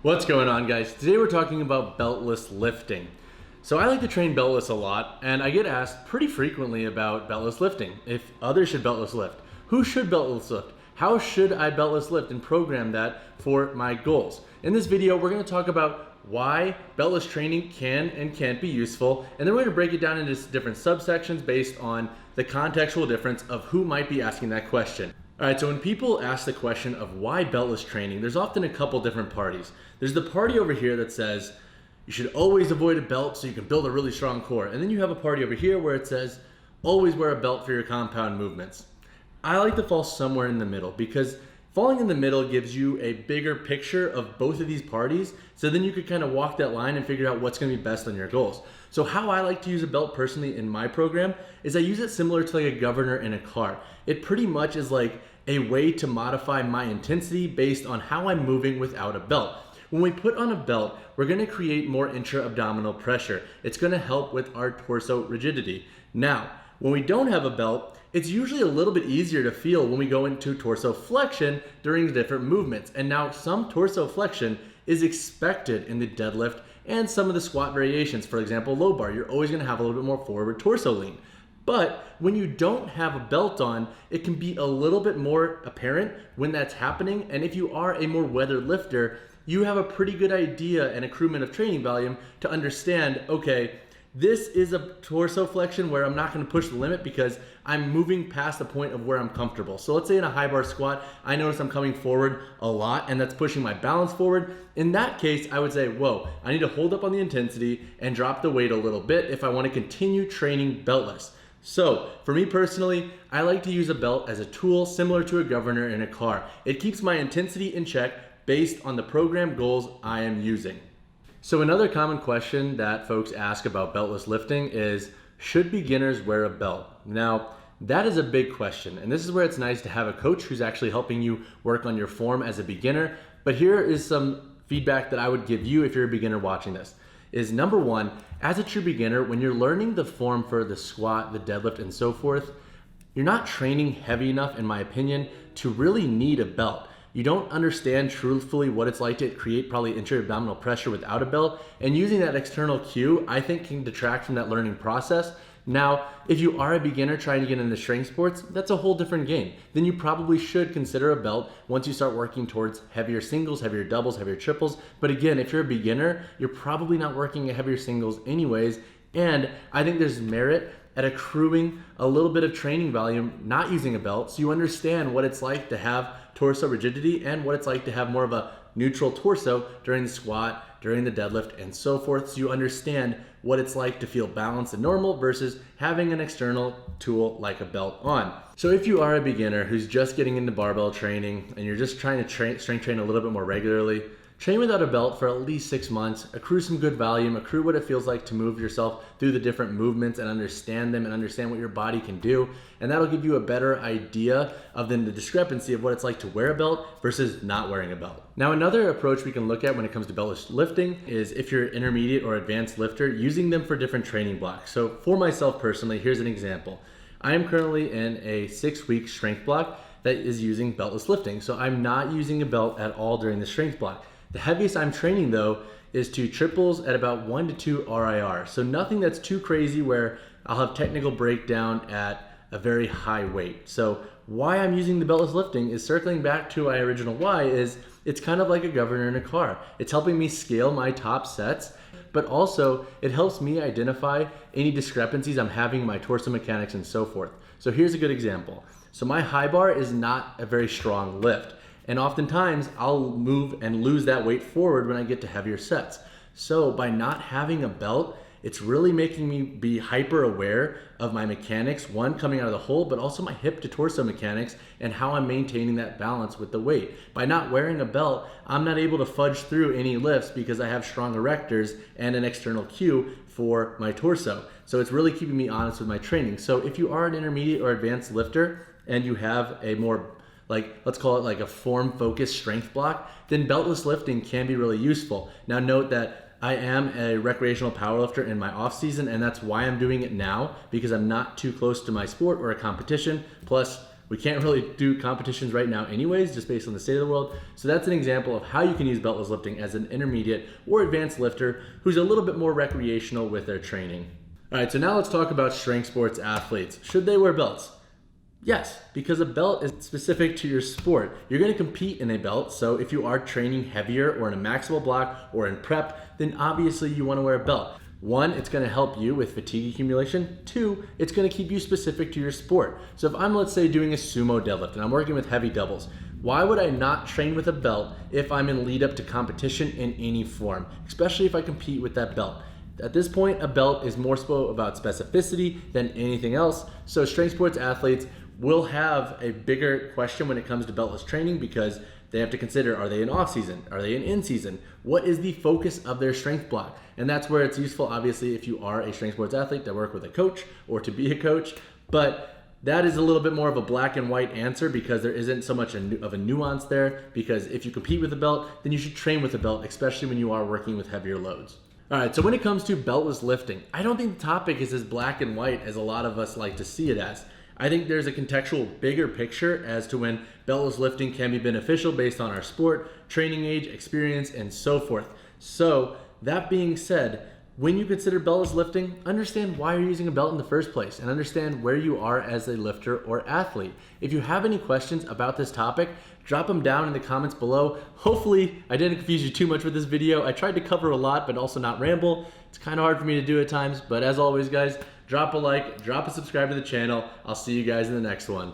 What's going on, guys? Today we're talking about beltless lifting. So I like to train beltless a lot, and I get asked pretty frequently about beltless lifting. If others should beltless lift, who should beltless lift? How should I beltless lift and program that for my goals? In this video, we're going to talk about why beltless training can and can't be useful, and then we're going to break it down into different subsections based on the contextual difference of who might be asking that question. All right, so when people ask the question of why beltless training, there's often a couple different parties. There's the party over here that says you should always avoid a belt so you can build a really strong core. And then you have a party over here where it says always wear a belt for your compound movements. I like to fall somewhere in the middle because falling in the middle gives you a bigger picture of both of these parties, so then you could kind of walk that line and figure out what's going to be best on your goals. So how I like to use a belt personally in my program is I use it similar to like a governor in a car. It pretty much is like a way to modify my intensity based on how I'm moving without a belt. When we put on a belt, we're going to create more intra-abdominal pressure. It's going to help with our torso rigidity. Now, when we don't have a belt, it's usually a little bit easier to feel when we go into torso flexion during the different movements. And now some torso flexion is expected in the deadlift and some of the squat variations. For example, low bar, you're always going to have a little bit more forward torso lean. But when you don't have a belt on, it can be a little bit more apparent when that's happening. And if you are a more weathered lifter, you have a pretty good idea and accruement of training volume to understand, okay, this is a torso flexion where I'm not going to push the limit because I'm moving past the point of where I'm comfortable. So let's say in a high bar squat, I notice I'm coming forward a lot and that's pushing my balance forward. In that case, I would say, whoa, I need to hold up on the intensity and drop the weight a little bit if I want to continue training beltless. So for me personally, I like to use a belt as a tool similar to a governor in a car. It keeps my intensity in check based on the program goals I am using. So another common question that folks ask about beltless lifting is, should beginners wear a belt? Now, that is a big question, and this is where it's nice to have a coach who's actually helping you work on your form as a beginner. But here is some feedback that I would give you if you're a beginner watching this. Is number one, as a true beginner, when you're learning the form for the squat, the deadlift, and so forth, you're not training heavy enough, in my opinion, to really need a belt. You don't understand truthfully what it's like to create probably intra-abdominal pressure without a belt, and using that external cue, I think, can detract from that learning process. Now, if you are a beginner trying to get into strength sports, that's a whole different game. Then you probably should consider a belt once you start working towards heavier singles, heavier doubles, heavier triples. But again, if you're a beginner, you're probably not working at heavier singles anyways. And I think there's merit at accruing a little bit of training volume, not using a belt, so you understand what it's like to have torso rigidity and what it's like to have more of a neutral torso during the squat, during the deadlift, and so forth, so you understand what it's like to feel balanced and normal versus having an external tool like a belt on. So if you are a beginner who's just getting into barbell training and you're just trying to strength train a little bit more regularly, train without a belt for at least 6 months, accrue some good volume, accrue what it feels like to move yourself through the different movements and understand them and understand what your body can do. And that'll give you a better idea of then the discrepancy of what it's like to wear a belt versus not wearing a belt. Now, another approach we can look at when it comes to beltless lifting is if you're an intermediate or advanced lifter, using them for different training blocks. So for myself personally, here's an example. I am currently in a 6-week strength block that is using beltless lifting. So I'm not using a belt at all during the strength block. The heaviest I'm training though is to triples at about 1 to 2 RIR. So nothing that's too crazy where I'll have technical breakdown at a very high weight. So why I'm using the beltless lifting is circling back to my original why is it's kind of like a governor in a car. It's helping me scale my top sets, but also it helps me identify any discrepancies I'm having in my torso mechanics and so forth. So here's a good example. So my high bar is not a very strong lift. And oftentimes I'll move and lose that weight forward when I get to heavier sets. So by not having a belt, it's really making me be hyper aware of my mechanics, one coming out of the hole, but also my hip to torso mechanics and how I'm maintaining that balance with the weight. By not wearing a belt, I'm not able to fudge through any lifts because I have strong erectors and an external cue for my torso. So it's really keeping me honest with my training. So if you are an intermediate or advanced lifter and you have a more let's call it like a form focused strength block, then beltless lifting can be really useful. Now note that I am a recreational powerlifter in my off season, and that's why I'm doing it now, because I'm not too close to my sport or a competition. Plus We can't really do competitions right now anyways, just based on the state of the world. So that's an example of how you can use beltless lifting as an intermediate or advanced lifter who's a little bit more recreational with their training. All right, so now let's talk about strength sports athletes. Should they wear belts? Yes, because a belt is specific to your sport. You're going to compete in a belt, so if you are training heavier or in a maximal block or in prep, then obviously you want to wear a belt. One, it's going to help you with fatigue accumulation. Two, it's going to keep you specific to your sport. So if I'm, let's say, doing a sumo deadlift and I'm working with heavy doubles, why would I not train with a belt if I'm in lead up to competition in any form, especially if I compete with that belt? At this point, a belt is more so about specificity than anything else. So strength sports athletes will have a bigger question when it comes to beltless training because they have to consider, are they in off season? Are they in season? What is the focus of their strength block? And that's where it's useful, obviously, if you are a strength sports athlete to work with a coach or to be a coach. But that is a little bit more of a black and white answer because there isn't so much of a nuance there, because if you compete with a belt, then you should train with a belt, especially when you are working with heavier loads. All right, so when it comes to beltless lifting, I don't think the topic is as black and white as a lot of us like to see it as. I think there's a contextual bigger picture as to when beltless lifting can be beneficial based on our sport, training age, experience, and so forth. So that being said, when you consider beltless lifting, understand why you're using a belt in the first place and understand where you are as a lifter or athlete. If you have any questions about this topic, drop them down in the comments below. Hopefully I didn't confuse you too much with this video. I tried to cover a lot, but also not ramble. It's kind of hard for me to do at times, but as always, guys, drop a like, drop a subscribe to the channel. I'll see you guys in the next one.